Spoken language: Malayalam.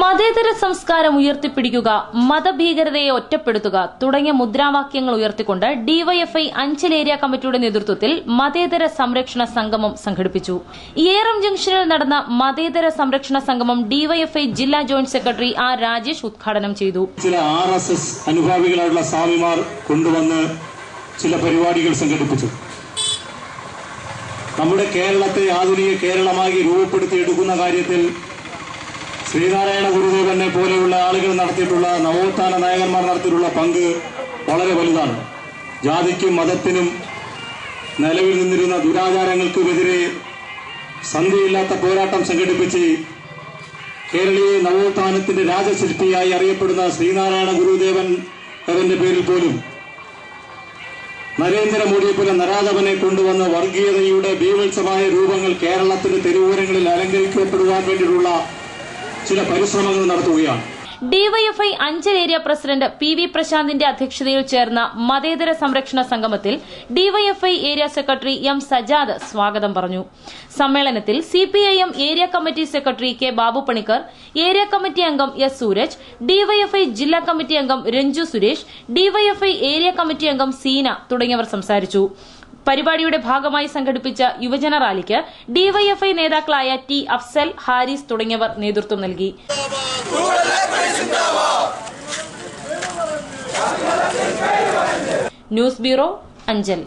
മതേതര സംസ്കാരം ഉയർത്തിപ്പിടിക്കുക, മതഭീകരതയെ ഒറ്റപ്പെടുത്തുക തുടങ്ങിയ മുദ്രാവാക്യങ്ങൾ ഉയർത്തിക്കൊണ്ട് ഡിവൈഎഫ്ഐ അഞ്ചൽ ഏരിയ കമ്മിറ്റിയുടെ നേതൃത്വത്തിൽ മതേതര സംരക്ഷണ സംഗമം സംഘടിപ്പിച്ചു. ഏറം ജംഗ്ഷനിൽ നടന്ന മതേതര സംരക്ഷണ സംഗമം ഡിവൈഎഫ്ഐ ജില്ലാ ജോയിന്റ് സെക്രട്ടറി ആർ രാജേഷ് ഉദ്ഘാടനം ചെയ്തു. ചില RSS അനുഭാവികളായുള്ള സ്വാമിമാർ കൊണ്ടുവന്ന് ചില പരിപാടികൾ സംഘടിപ്പിച്ചു. നമ്മുടെ കേരളത്തെ ആധുനിക കേരളമായി രൂപപ്പെടുത്തിയെടുക്കുന്ന കാര്യത്തിൽ ശ്രീനാരായണ ഗുരുദേവനെ പോലെയുള്ള ആളുകൾ നടത്തിയിട്ടുള്ള നവോത്ഥാന നായകന്മാർ നടത്തിയിട്ടുള്ള പങ്ക് വളരെ വലുതാണ്. ജാതിക്കും മതത്തിനും നിലവിൽ നിന്നിരുന്ന ദുരാചാരങ്ങൾക്കുമെതിരെ സന്ധിയില്ലാത്ത പോരാട്ടം സംഘടിപ്പിച്ച് കേരളീയ നവോത്ഥാനത്തിന്റെ രാജശില്പിയായി അറിയപ്പെടുന്ന ശ്രീനാരായണ ഗുരുദേവൻ അവന്റെ പേരിൽ പോലും നരേന്ദ്രമോദിയെ പോലെ നരാധവനെ കൊണ്ടുവന്ന വർഗീയതയുടെ ബീഭത്സമായ രൂപങ്ങൾ കേരളത്തിന്റെ തെരുവോരങ്ങളിൽ അലങ്കരിക്കപ്പെടുവാൻ വേണ്ടിയിട്ടുള്ള ചില പരിശ്രമങ്ങൾ നടത്തുകയാണ്. DYFI Anchal area president PV പ്രശാന്തിന്റെ അധ്യക്ഷതയിൽ ചേർന്ന മതേതര സംരക്ഷണ സംഗമത്തിൽ DYFI area secretary M Sajad സ്വാഗതം പറഞ്ഞു. സമ്മേളനത്തിൽ CPIM area committee secretary K Babu Panicker, area committee അംഗം S സൂരജ്, ഡിവൈഎഫ്ഐ ജില്ലാ കമ്മിറ്റി അംഗം Ranju Suresh, DYFI area committee അംഗം സീന തുടങ്ങിയവർ സംസാരിച്ചു. പരിപാടിയുടെ ഭാഗമായി സംഘടിപ്പിച്ച യുവജന റാലിക്ക് ഡിവൈഎഫ്ഐ നേതാക്കളായ T അഫ്സൽ, ഹാരിസ് തുടങ്ങിയവർ നേതൃത്വം നൽകി. News bureau, Anchal.